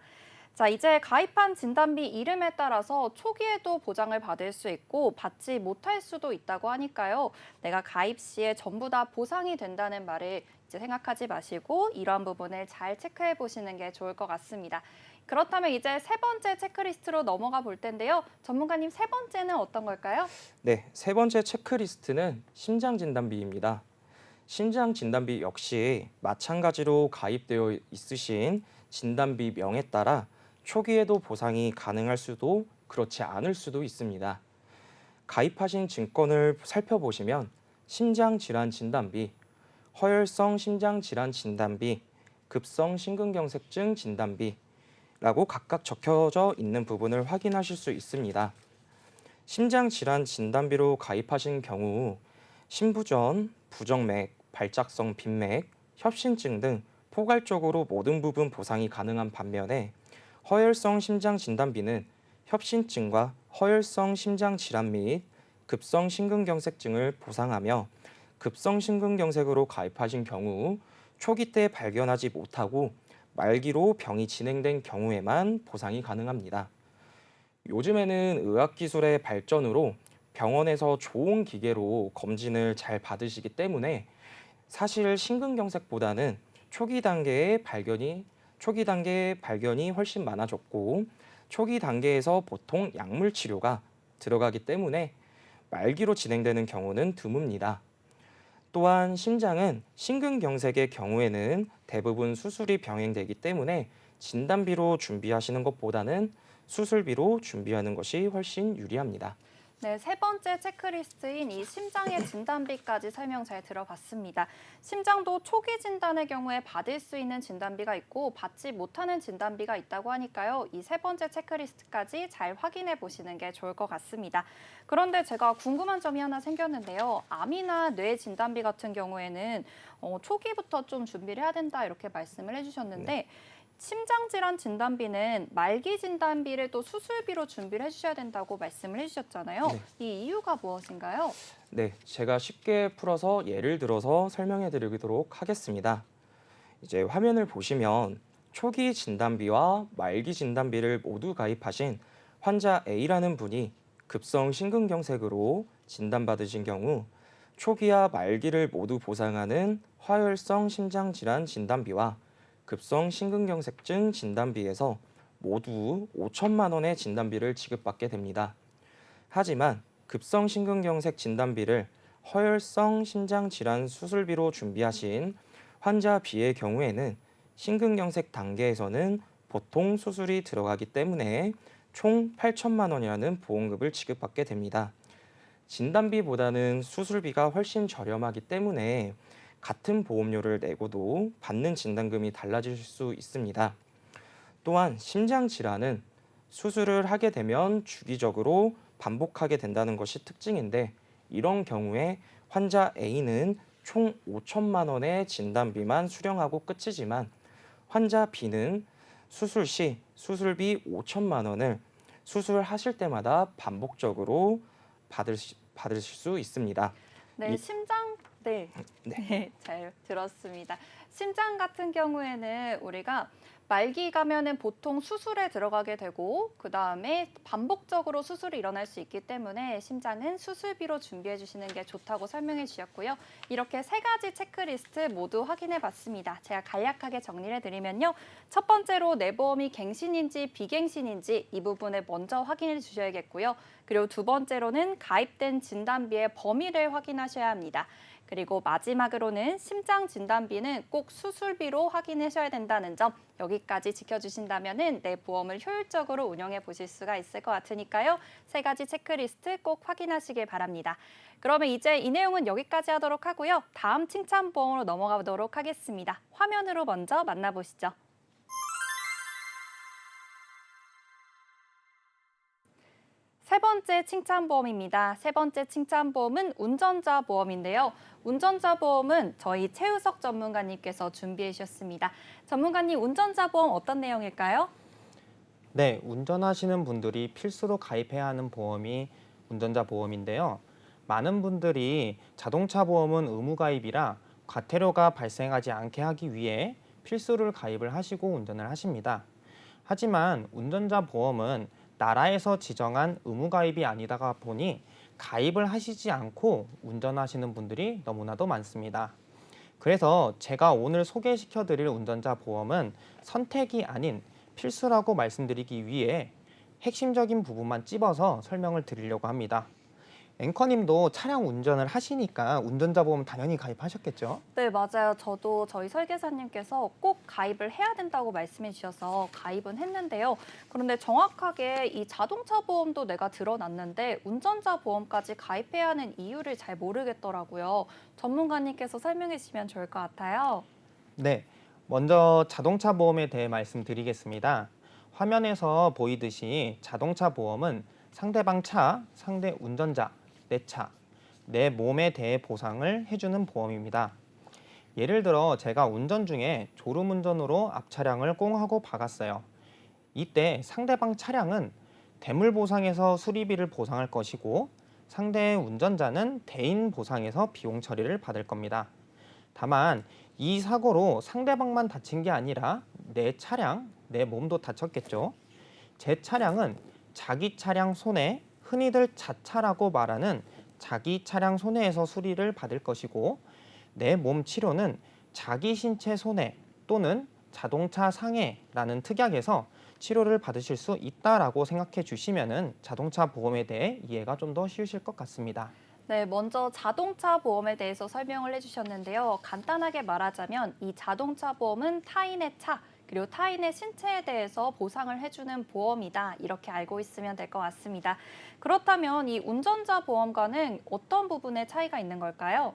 자, 이제 가입한 진단비 이름에 따라서 초기에도 보장을 받을 수 있고 받지 못할 수도 있다고 하니까요. 내가 가입 시에 전부 다 보상이 된다는 말을 이제 생각하지 마시고 이러한 부분을 잘 체크해 보시는 게 좋을 것 같습니다. 그렇다면 이제 세 번째 체크리스트로 넘어가 볼 텐데요. 전문가님, 세 번째는 어떤 걸까요? 네, 세 번째 체크리스트는 심장 진단비입니다. 심장 진단비 역시 마찬가지로 가입되어 있으신 진단비명에 따라 초기에도 보상이 가능할 수도 그렇지 않을 수도 있습니다. 가입하신 증권을 살펴보시면 심장질환 진단비, 허혈성 심장질환 진단비, 급성 심근경색증 진단비라고 각각 적혀져 있는 부분을 확인하실 수 있습니다. 심장질환 진단비로 가입하신 경우 심부전, 부정맥, 발작성 빈맥, 협심증 등 포괄적으로 모든 부분 보상이 가능한 반면에 허혈성 심장 진단비는 협심증과 허혈성 심장 질환 및 급성 심근경색증을 보상하며 급성 심근경색으로 가입하신 경우 초기 때 발견하지 못하고 말기로 병이 진행된 경우에만 보상이 가능합니다. 요즘에는 의학기술의 발전으로 병원에서 좋은 기계로 검진을 잘 받으시기 때문에 사실 심근경색보다는 초기 단계의 발견이 훨씬 많아졌고 초기 단계에서 보통 약물 치료가 들어가기 때문에 말기로 진행되는 경우는 드뭅니다. 또한 심장은 심근경색의 경우에는 대부분 수술이 병행되기 때문에 진단비로 준비하시는 것보다는 수술비로 준비하는 것이 훨씬 유리합니다. 네, 세 번째 체크리스트인 이 심장의 진단비까지 설명 잘 들어봤습니다. 심장도 초기 진단의 경우에 받을 수 있는 진단비가 있고 받지 못하는 진단비가 있다고 하니까요. 이 세 번째 체크리스트까지 잘 확인해 보시는 게 좋을 것 같습니다. 그런데 제가 궁금한 점이 하나 생겼는데요. 암이나 뇌 진단비 같은 경우에는 초기부터 좀 준비를 해야 된다 이렇게 말씀을 해주셨는데 네. 심장질환 진단비는 말기 진단비를 또 수술비로 준비를 해주셔야 된다고 말씀을 해주셨잖아요. 네. 이 이유가 무엇인가요? 네, 제가 쉽게 풀어서 예를 들어서 설명해 드리도록 하겠습니다. 이제 화면을 보시면 초기 진단비와 말기 진단비를 모두 가입하신 환자 A라는 분이 급성 심근경색으로 진단받으신 경우 초기와 말기를 모두 보상하는 화혈성 심장질환 진단비와 급성 심근경색증 진단비에서 모두 5천만 원의 진단비를 지급받게 됩니다. 하지만 급성 심근경색 진단비를 허혈성 심장질환 수술비로 준비하신 환자 B의 경우에는 심근경색 단계에서는 보통 수술이 들어가기 때문에 총 8천만 원이라는 보험금을 지급받게 됩니다. 진단비보다는 수술비가 훨씬 저렴하기 때문에 같은 보험료를 내고도 받는 진단금이 달라질 수 있습니다. 또한 심장 질환은 수술을 하게 되면 주기적으로 반복하게 된다는 것이 특징인데 이런 경우에 환자 A는 총 5천만 원의 진단비만 수령하고 끝이지만 환자 B는 수술 시 수술비 5천만 원을 수술하실 때마다 반복적으로 받으실 수 있습니다. 네, 심장 네. 네, 잘 들었습니다. 심장 같은 경우에는 우리가 말기 가면은 보통 수술에 들어가게 되고 그다음에 반복적으로 수술이 일어날 수 있기 때문에 심장은 수술비로 준비해 주시는 게 좋다고 설명해 주셨고요. 이렇게 세 가지 체크리스트 모두 확인해 봤습니다. 제가 간략하게 정리를 드리면요. 첫 번째로 내 보험이 갱신인지 비갱신인지 이 부분을 먼저 확인해 주셔야겠고요. 그리고 두 번째로는 가입된 진단비의 범위를 확인하셔야 합니다. 그리고 마지막으로는 심장 진단비는 꼭 수술비로 확인하셔야 된다는 점 여기까지 지켜주신다면 내 보험을 효율적으로 운영해 보실 수가 있을 것 같으니까요. 세 가지 체크리스트 꼭 확인하시길 바랍니다. 그러면 이제 이 내용은 여기까지 하도록 하고요. 다음 칭찬보험으로 넘어가 보도록 하겠습니다. 화면으로 먼저 만나보시죠. 세 번째 칭찬보험입니다. 세 번째 칭찬보험은 운전자 보험인데요. 운전자 보험은 저희 최우석 전문가님께서 준비해 주셨습니다. 전문가님, 운전자 보험 어떤 내용일까요? 네, 운전하시는 분들이 필수로 가입해야 하는 보험이 운전자 보험인데요. 많은 분들이 자동차 보험은 의무 가입이라 과태료가 발생하지 않게 하기 위해 필수를 가입을 하시고 운전을 하십니다. 하지만 운전자 보험은 나라에서 지정한 의무 가입이 아니다가 보니 가입을 하시지 않고 운전하시는 분들이 너무나도 많습니다. 그래서 제가 오늘 소개시켜 드릴 운전자 보험은 선택이 아닌 필수라고 말씀드리기 위해 핵심적인 부분만 찝어서 설명을 드리려고 합니다. 앵커님도 차량 운전을 하시니까 운전자 보험 당연히 가입하셨겠죠? 네, 맞아요. 저도 저희 설계사님께서 꼭 가입을 해야 된다고 말씀해 주셔서 가입은 했는데요. 그런데 정확하게 이 자동차 보험도 내가 들어놨는데 운전자 보험까지 가입해야 하는 이유를 잘 모르겠더라고요. 전문가님께서 설명해 주시면 좋을 것 같아요. 네, 먼저 자동차 보험에 대해 말씀드리겠습니다. 화면에서 보이듯이 자동차 보험은 상대방 차, 상대 운전자, 내 차, 내 몸에 대해 보상을 해주는 보험입니다. 예를 들어 제가 운전 중에 졸음운전으로 앞 차량을 꽁 하고 박았어요. 이때 상대방 차량은 대물 보상에서 수리비를 보상할 것이고 상대 운전자는 대인 보상에서 비용 처리를 받을 겁니다. 다만 이 사고로 상대방만 다친 게 아니라 내 차량, 내 몸도 다쳤겠죠. 제 차량은 자기 차량 손해, 흔히들 자차라고 말하는 자기 차량 손해에서 수리를 받을 것이고 내 몸 치료는 자기 신체 손해 또는 자동차 상해라는 특약에서 치료를 받으실 수 있다라고 생각해 주시면은 자동차 보험에 대해 이해가 좀 더 쉬우실 것 같습니다. 네, 먼저 자동차 보험에 대해서 설명을 해주셨는데요. 간단하게 말하자면 이 자동차 보험은 타인의 차, 그리고 타인의 신체에 대해서 보상을 해주는 보험이다. 이렇게 알고 있으면 될 것 같습니다. 그렇다면 이 운전자 보험과는 어떤 부분에 차이가 있는 걸까요?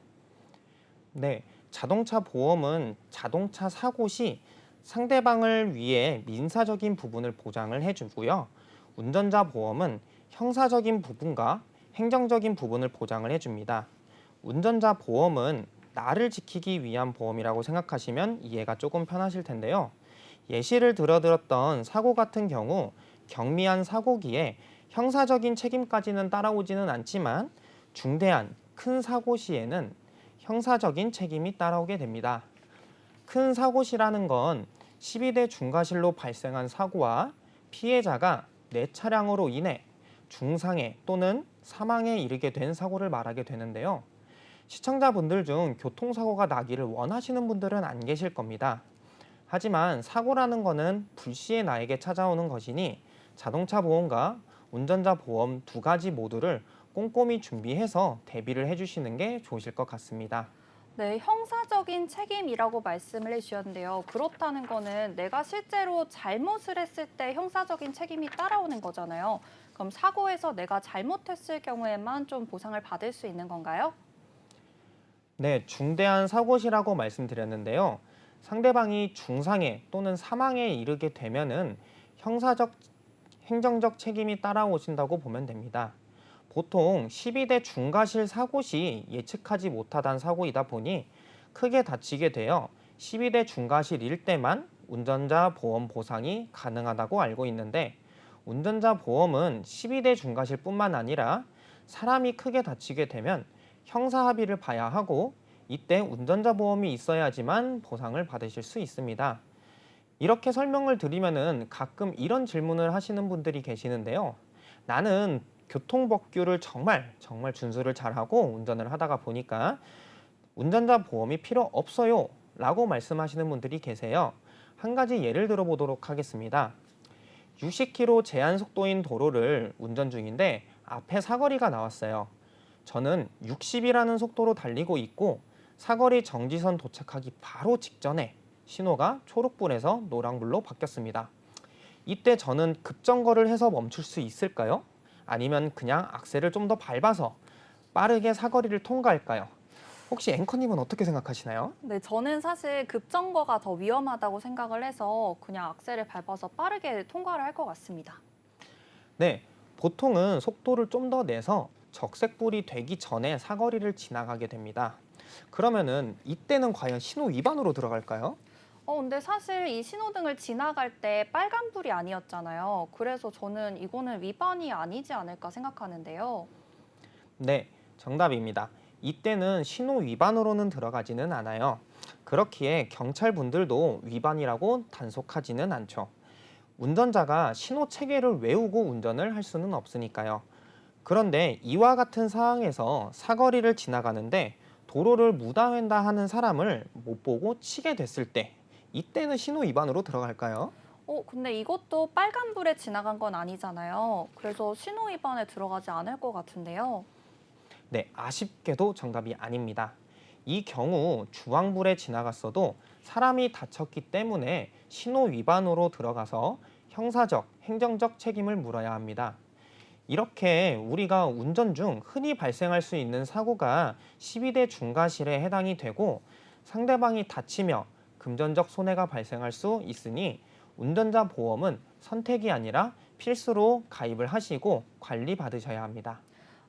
네, 자동차 보험은 자동차 사고 시 상대방을 위해 민사적인 부분을 보장을 해주고요. 운전자 보험은 형사적인 부분과 행정적인 부분을 보장을 해줍니다. 운전자 보험은 나를 지키기 위한 보험이라고 생각하시면 이해가 조금 편하실 텐데요. 예시를 들었던 사고 같은 경우 경미한 사고기에 형사적인 책임까지는 따라오지는 않지만 중대한 큰 사고 시에는 형사적인 책임이 따라오게 됩니다. 큰 사고 시라는 건 12대 중과실로 발생한 사고와 피해자가 내 차량으로 인해 중상해 또는 사망에 이르게 된 사고를 말하게 되는데요. 시청자분들 중 교통사고가 나기를 원하시는 분들은 안 계실 겁니다. 하지만 사고라는 거는 불시에 나에게 찾아오는 것이니 자동차 보험과 운전자 보험 두 가지 모두를 꼼꼼히 준비해서 대비를 해주시는 게 좋으실 것 같습니다. 네, 형사적인 책임이라고 말씀을 해주셨는데요. 그렇다는 거는 내가 실제로 잘못을 했을 때 형사적인 책임이 따라오는 거잖아요. 그럼 사고에서 내가 잘못했을 경우에만 좀 보상을 받을 수 있는 건가요? 네, 중대한 사고 시라고 말씀드렸는데요. 상대방이 중상해 또는 사망에 이르게 되면은 형사적, 행정적 책임이 따라오신다고 보면 됩니다. 보통 12대 중과실 사고 시 예측하지 못하던 사고이다 보니 크게 다치게 되어 12대 중과실일 때만 운전자 보험 보상이 가능하다고 알고 있는데 운전자 보험은 12대 중과실뿐만 아니라 사람이 크게 다치게 되면 형사 합의를 봐야 하고 이때 운전자 보험이 있어야지만 보상을 받으실 수 있습니다. 이렇게 설명을 드리면은 가끔 이런 질문을 하시는 분들이 계시는데요. 나는 교통법규를 정말 준수를 잘하고 운전을 하다가 보니까 운전자 보험이 필요 없어요 라고 말씀하시는 분들이 계세요. 한 가지 예를 들어보도록 하겠습니다. 60km 제한 속도인 도로를 운전 중인데 앞에 사거리가 나왔어요. 저는 60이라는 속도로 달리고 있고 사거리 정지선 도착하기 바로 직전에 신호가 초록불에서 노란불로 바뀌었습니다. 이때 저는 급정거를 해서 멈출 수 있을까요? 아니면 그냥 악셀을 좀 더 밟아서 빠르게 사거리를 통과할까요? 혹시 앵커님은 어떻게 생각하시나요? 네, 저는 사실 급정거가 더 위험하다고 생각을 해서 그냥 악셀을 밟아서 빠르게 통과를 할 것 같습니다. 네, 보통은 속도를 좀 더 내서 적색불이 되기 전에 사거리를 지나가게 됩니다. 그러면은 이때는 과연 신호 위반으로 들어갈까요? 근데 사실 이 신호등을 지나갈 때 빨간불이 아니었잖아요. 그래서 저는 이거는 위반이 아니지 않을까 생각하는데요. 네, 정답입니다. 이때는 신호 위반으로는 들어가지는 않아요. 그렇기에 경찰분들도 위반이라고 단속하지는 않죠. 운전자가 신호 체계를 외우고 운전을 할 수는 없으니까요. 그런데 이와 같은 상황에서 사거리를 지나가는데 도로를 무단횡단하는 사람을 못 보고 치게 됐을 때 이때는 신호 위반으로 들어갈까요? 근데 이것도 빨간불에 지나간 건 아니잖아요. 그래서 신호 위반에 들어가지 않을 것 같은데요. 네, 아쉽게도 정답이 아닙니다. 이 경우 주황불에 지나갔어도 사람이 다쳤기 때문에 신호 위반으로 들어가서 형사적, 행정적 책임을 물어야 합니다. 이렇게 우리가 운전 중 흔히 발생할 수 있는 사고가 12대 중과실에 해당이 되고 상대방이 다치며 금전적 손해가 발생할 수 있으니 운전자 보험은 선택이 아니라 필수로 가입을 하시고 관리받으셔야 합니다.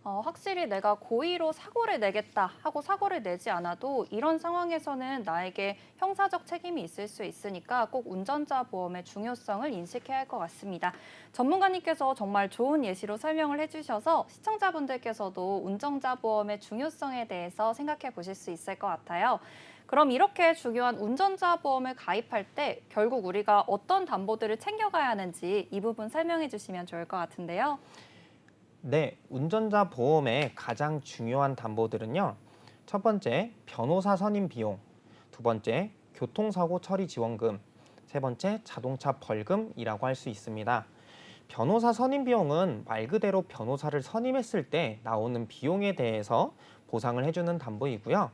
확실히 내가 고의로 사고를 내겠다 하고 사고를 내지 않아도 이런 상황에서는 나에게 형사적 책임이 있을 수 있으니까 꼭 운전자 보험의 중요성을 인식해야 할 것 같습니다. 전문가님께서 정말 좋은 예시로 설명을 해주셔서 시청자분들께서도 운전자 보험의 중요성에 대해서 생각해 보실 수 있을 것 같아요. 그럼 이렇게 중요한 운전자 보험을 가입할 때 결국 우리가 어떤 담보들을 챙겨가야 하는지 이 부분 설명해 주시면 좋을 것 같은데요. 네, 운전자 보험의 가장 중요한 담보들은요. 첫 번째, 변호사 선임 비용. 두 번째, 교통사고 처리 지원금. 세 번째, 자동차 벌금이라고 할 수 있습니다. 변호사 선임 비용은 말 그대로 변호사를 선임했을 때 나오는 비용에 대해서 보상을 해주는 담보이고요.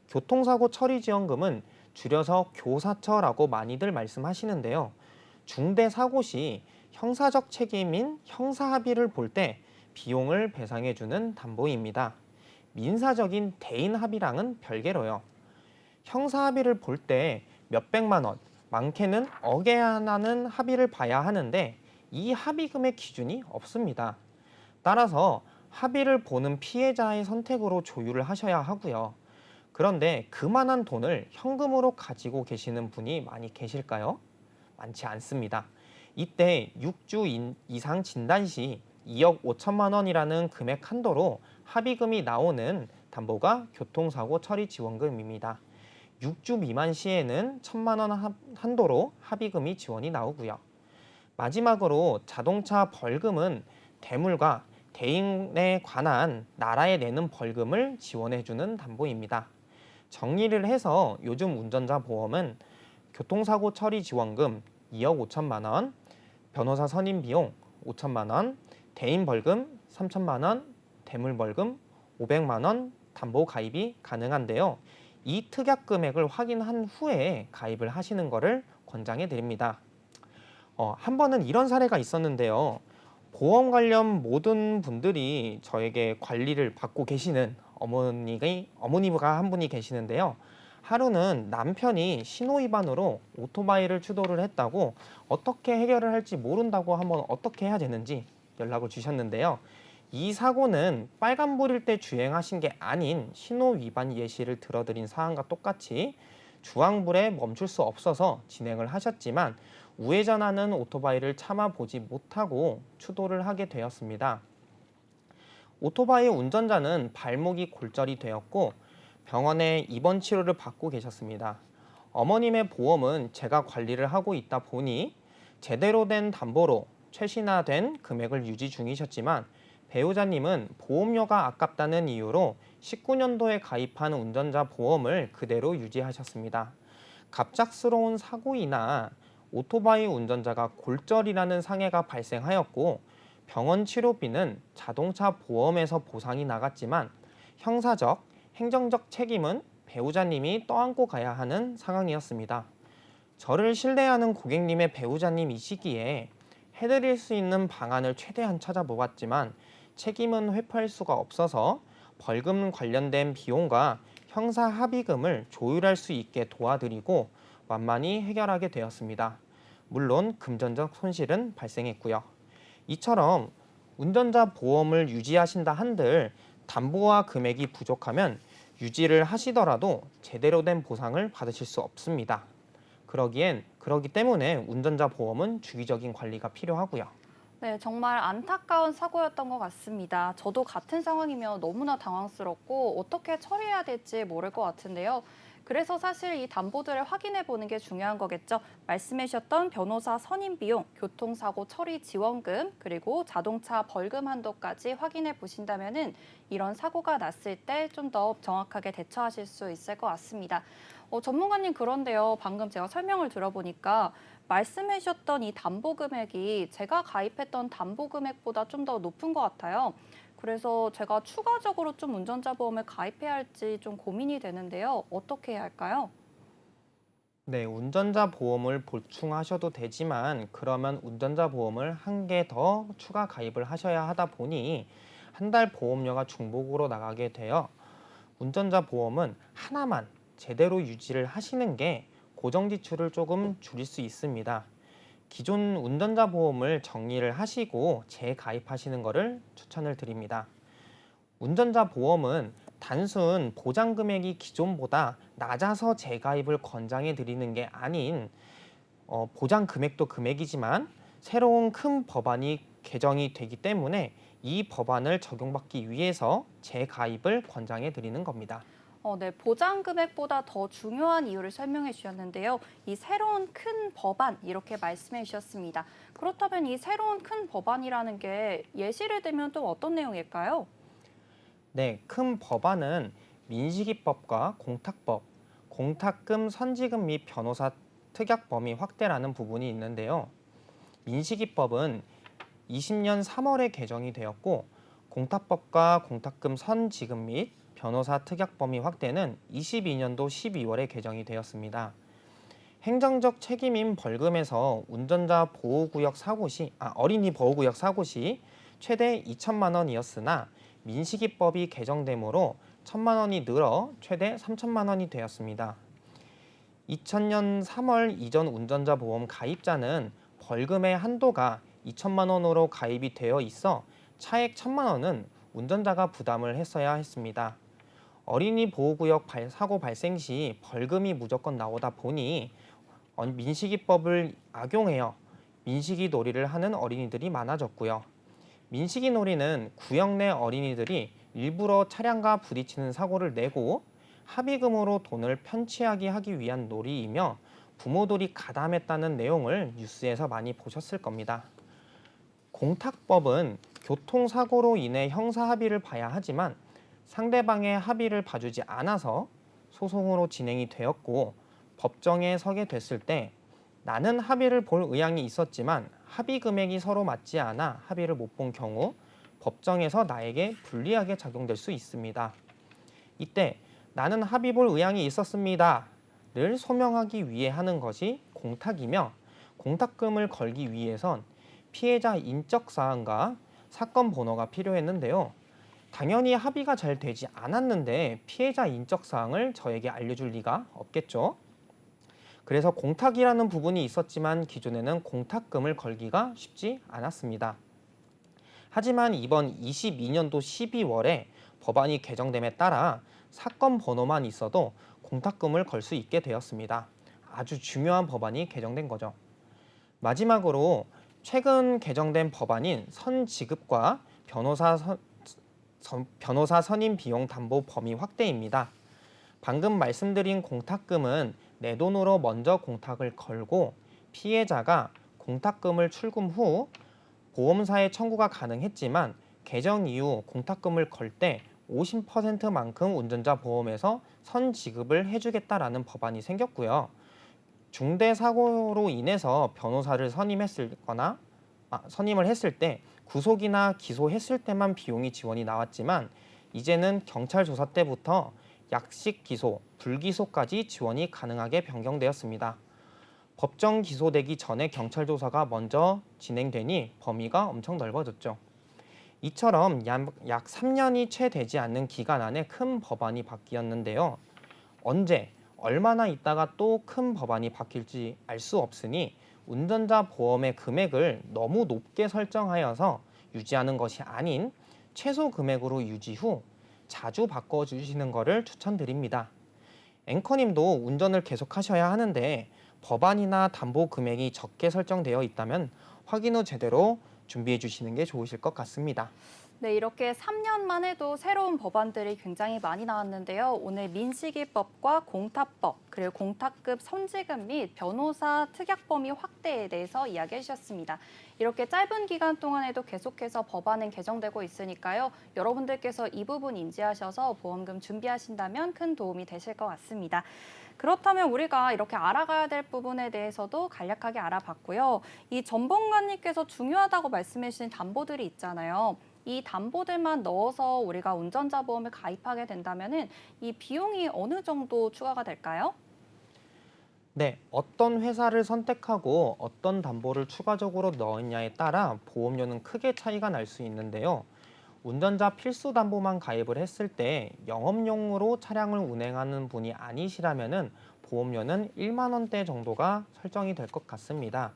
교통사고 처리 지원금은 줄여서 교사처라고 많이들 말씀하시는데요. 중대 사고 시 형사적 책임인 형사합의를 볼 때 비용을 배상해주는 담보입니다. 민사적인 대인 합의랑은 별개로요. 형사 합의를 볼 때 몇백만 원, 많게는 억에 하나는 합의를 봐야 하는데 이 합의금의 기준이 없습니다. 따라서 합의를 보는 피해자의 선택으로 조율을 하셔야 하고요. 그런데 그만한 돈을 현금으로 가지고 계시는 분이 많이 계실까요? 많지 않습니다. 이때 6주 이상 진단 시 2억 5천만 원이라는 금액 한도로 합의금이 나오는 담보가 교통사고 처리 지원금입니다. 6주 미만 시에는 1천만 원 한도로 합의금이 지원이 나오고요. 마지막으로 자동차 벌금은 대물과 대인에 관한 나라에 내는 벌금을 지원해주는 담보입니다. 정리를 해서 요즘 운전자 보험은 교통사고 처리 지원금 2억 5천만 원, 변호사 선임 비용 5천만 원, 대인 벌금 3천만 원, 대물 벌금 500만 원 담보 가입이 가능한데요. 이 특약 금액을 확인한 후에 가입을 하시는 것을 권장해 드립니다. 한 번은 이런 사례가 있었는데요. 보험 관련 모든 분들이 저에게 관리를 받고 계시는 어머니가 한 분이 계시는데요. 하루는 남편이 신호 위반으로 오토바이를 추돌을 했다고 어떻게 해결을 할지 모른다고 한번 어떻게 해야 되는지 연락을 주셨는데요. 이 사고는 빨간불일 때 주행하신 게 아닌 신호 위반 예시를 들어드린 사항과 똑같이 주황불에 멈출 수 없어서 진행을 하셨지만 우회전하는 오토바이를 참아보지 못하고 추돌을 하게 되었습니다. 오토바이 운전자는 발목이 골절이 되었고 병원에 입원 치료를 받고 계셨습니다. 어머님의 보험은 제가 관리를 하고 있다 보니 제대로 된 담보로 최신화된 금액을 유지 중이셨지만 배우자님은 보험료가 아깝다는 이유로 19년도에 가입한 운전자 보험을 그대로 유지하셨습니다. 갑작스러운 사고이나 오토바이 운전자가 골절이라는 상해가 발생하였고 병원 치료비는 자동차 보험에서 보상이 나갔지만 형사적, 행정적 책임은 배우자님이 떠안고 가야 하는 상황이었습니다. 저를 신뢰하는 고객님의 배우자님이시기에 해드릴 수 있는 방안을 최대한 찾아보았지만 책임은 회피할 수가 없어서 벌금 관련된 비용과 형사 합의금을 조율할 수 있게 도와드리고 완만히 해결하게 되었습니다. 물론 금전적 손실은 발생했고요. 이처럼 운전자 보험을 유지하신다 한들 담보와 금액이 부족하면 유지를 하시더라도 제대로 된 보상을 받으실 수 없습니다. 그러기 때문에 운전자 보험은 주기적인 관리가 필요하고요. 네, 정말 안타까운 사고였던 것 같습니다. 저도 같은 상황이면 너무나 당황스럽고 어떻게 처리해야 될지 모를 것 같은데요. 그래서 사실 이 담보들을 확인해 보는 게 중요한 거겠죠. 말씀해 주셨던 변호사 선임 비용, 교통사고 처리 지원금, 그리고 자동차 벌금 한도까지 확인해 보신다면은 이런 사고가 났을 때 좀 더 정확하게 대처하실 수 있을 것 같습니다. 전문가님, 그런데요. 방금 제가 설명을 들어보니까 말씀해 주셨던 이 담보 금액이 제가 가입했던 담보 금액보다 좀 더 높은 것 같아요. 그래서 제가 추가적으로 좀 운전자 보험을 가입해야 할지 좀 고민이 되는데요. 어떻게 해야 할까요? 네, 운전자 보험을 보충하셔도 되지만 그러면 운전자 보험을 한 개 더 추가 가입을 하셔야 하다 보니 한 달 보험료가 중복으로 나가게 되어 운전자 보험은 하나만 제대로 유지를 하시는 게 고정 지출을 조금 줄일 수 있습니다. 기존 운전자 보험을 정리를 하시고 재가입하시는 것을 추천을 드립니다. 운전자 보험은 단순 보장 금액이 기존보다 낮아서 재가입을 권장해 드리는 게 아닌 보장 금액도 금액이지만 새로운 큰 법안이 개정이 되기 때문에 이 법안을 적용받기 위해서 재가입을 권장해 드리는 겁니다. 네, 보장 금액보다 더 중요한 이유를 설명해 주셨는데요. 이 새로운 큰 법안, 이렇게 말씀해 주셨습니다. 그렇다면 이 새로운 큰 법안이라는 게 예시를 들면 또 어떤 내용일까요? 네, 큰 법안은 민식이법과 공탁법, 공탁금, 선지금 및 변호사 특약 범위 확대라는 부분이 있는데요. 민식이법은 20년 3월에 개정이 되었고 공탁법과 공탁금 선지급 및 변호사 특약 범위 확대는 22년도 12월에 개정이 되었습니다. 행정적 책임인 벌금에서 운전자 보호구역 사고 시, 어린이 보호구역 사고 시 최대 2천만 원이었으나 민식이법이 개정되므로 1천만 원이 늘어 최대 3천만 원이 되었습니다. 2000년 3월 이전 운전자 보험 가입자는 벌금의 한도가 2천만 원으로 가입이 되어 있어 차액 1천만 원은 운전자가 부담을 했어야 했습니다. 어린이 보호구역 사고 발생 시 벌금이 무조건 나오다 보니 민식이법을 악용해요. 민식이 놀이를 하는 어린이들이 많아졌고요. 민식이 놀이는 구역 내 어린이들이 일부러 차량과 부딪히는 사고를 내고 합의금으로 돈을 편취하게 하기 위한 놀이이며 부모들이 가담했다는 내용을 뉴스에서 많이 보셨을 겁니다. 공탁법은 교통사고로 인해 형사 합의를 봐야 하지만 상대방의 합의를 봐주지 않아서 소송으로 진행이 되었고 법정에 서게 됐을 때 나는 합의를 볼 의향이 있었지만 합의 금액이 서로 맞지 않아 합의를 못 본 경우 법정에서 나에게 불리하게 작용될 수 있습니다. 이때 나는 합의 볼 의향이 있었습니다를 소명하기 위해 하는 것이 공탁이며 공탁금을 걸기 위해선 피해자 인적 사항과 사건 번호가 필요했는데요. 당연히 합의가 잘 되지 않았는데 피해자 인적 사항을 저에게 알려줄 리가 없겠죠. 그래서 공탁이라는 부분이 있었지만 기존에는 공탁금을 걸기가 쉽지 않았습니다. 하지만 이번 22년도 12월에 법안이 개정됨에 따라 사건 번호만 있어도 공탁금을 걸 수 있게 되었습니다. 아주 중요한 법안이 개정된 거죠. 마지막으로 최근 개정된 법안인 선지급과 변호사 선임 비용 담보 범위 확대입니다. 방금 말씀드린 공탁금은 내 돈으로 먼저 공탁을 걸고 피해자가 공탁금을 출금 후 보험사에 청구가 가능했지만 개정 이후 공탁금을 걸 때 50%만큼 운전자 보험에서 선지급을 해주겠다라는 법안이 생겼고요. 중대 사고로 인해서 변호사를 선임을 했을 때 구속이나 기소했을 때만 비용이 지원이 나왔지만 이제는 경찰 조사 때부터 약식 기소, 불기소까지 지원이 가능하게 변경되었습니다. 법정 기소되기 전에 경찰 조사가 먼저 진행되니 범위가 엄청 넓어졌죠. 이처럼 약 3년이 채 되지 않는 기간 안에 큰 법안이 바뀌었는데요. 언제, 얼마나 있다가 또 큰 법안이 바뀔지 알 수 없으니 운전자 보험의 금액을 너무 높게 설정하여서 유지하는 것이 아닌 최소 금액으로 유지 후 자주 바꿔주시는 것을 추천드립니다. 앵커님도 운전을 계속하셔야 하는데 법안이나 담보 금액이 적게 설정되어 있다면 확인 후 제대로 준비해 주시는 게 좋으실 것 같습니다. 네, 이렇게 3년만 해도 새로운 법안들이 굉장히 많이 나왔는데요. 오늘 민식이법과 공탁법, 그리고 공탁급 선지급 및 변호사 특약 범위 확대에 대해서 이야기해 주셨습니다. 이렇게 짧은 기간 동안에도 계속해서 법안은 개정되고 있으니까요. 여러분들께서 이 부분 인지하셔서 보험금 준비하신다면 큰 도움이 되실 것 같습니다. 그렇다면 우리가 이렇게 알아가야 될 부분에 대해서도 간략하게 알아봤고요. 이 전문가님께서 중요하다고 말씀해 주신 담보들이 있잖아요. 이 담보들만 넣어서 우리가 운전자 보험을 가입하게 된다면은 이 비용이 어느 정도 추가가 될까요? 네, 어떤 회사를 선택하고 어떤 담보를 추가적으로 넣었냐에 따라 보험료는 크게 차이가 날 수 있는데요. 운전자 필수 담보만 가입을 했을 때 영업용으로 차량을 운행하는 분이 아니시라면은 보험료는 1만 원대 정도가 설정이 될 것 같습니다.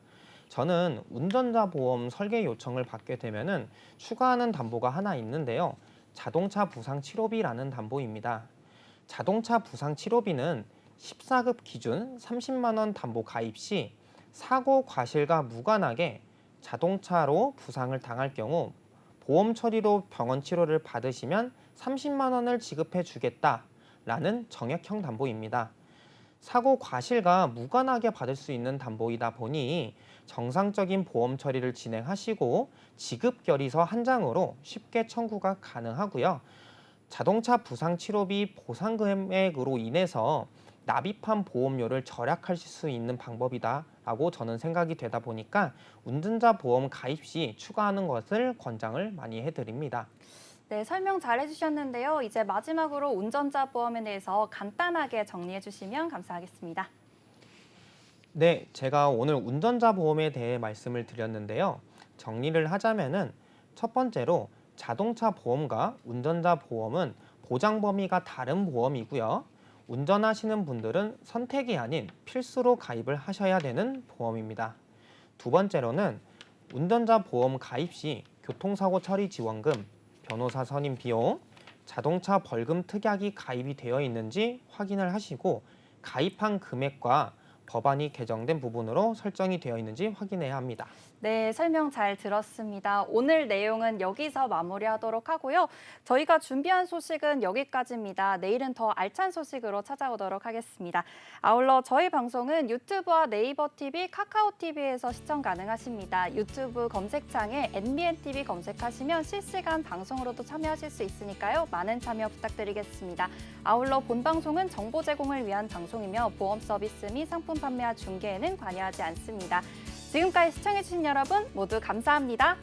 저는 운전자 보험 설계 요청을 받게 되면은 추가하는 담보가 하나 있는데요. 자동차 부상 치료비라는 담보입니다. 자동차 부상 치료비는 14급 기준 30만 원 담보 가입 시 사고 과실과 무관하게 자동차로 부상을 당할 경우 보험 처리로 병원 치료를 받으시면 30만 원을 지급해 주겠다라는 정액형 담보입니다. 사고 과실과 무관하게 받을 수 있는 담보이다 보니 정상적인 보험 처리를 진행하시고 지급 결의서 한 장으로 쉽게 청구가 가능하고요. 자동차 부상 치료비 보상 금액으로 인해서 납입한 보험료를 절약하실 수 있는 방법이다라고 저는 생각이 되다 보니까 운전자 보험 가입 시 추가하는 것을 권장을 많이 해드립니다. 네, 설명 잘 해주셨는데요. 이제 마지막으로 운전자 보험에 대해서 간단하게 정리해 주시면 감사하겠습니다. 네, 제가 오늘 운전자 보험에 대해 말씀을 드렸는데요. 정리를 하자면은 첫 번째로 자동차 보험과 운전자 보험은 보장 범위가 다른 보험이고요. 운전하시는 분들은 선택이 아닌 필수로 가입을 하셔야 되는 보험입니다. 두 번째로는 운전자 보험 가입 시 교통사고 처리 지원금, 변호사 선임 비용, 자동차 벌금 특약이 가입이 되어 있는지 확인을 하시고 가입한 금액과 법안이 개정된 부분으로 설정이 되어 있는지 확인해야 합니다. 네, 설명 잘 들었습니다. 오늘 내용은 여기서 마무리하도록 하고요. 저희가 준비한 소식은 여기까지입니다. 내일은 더 알찬 소식으로 찾아오도록 하겠습니다. 아울러 저희 방송은 유튜브와 네이버 TV, 카카오 TV에서 시청 가능하십니다. 유튜브 검색창에 NBNTV 검색하시면 실시간 방송으로도 참여하실 수 있으니까요. 많은 참여 부탁드리겠습니다. 아울러 본 방송은 정보 제공을 위한 방송이며 보험 서비스 및 상품 판매와 중개에는 관여하지 않습니다. 지금까지 시청해주신 여러분 모두 감사합니다.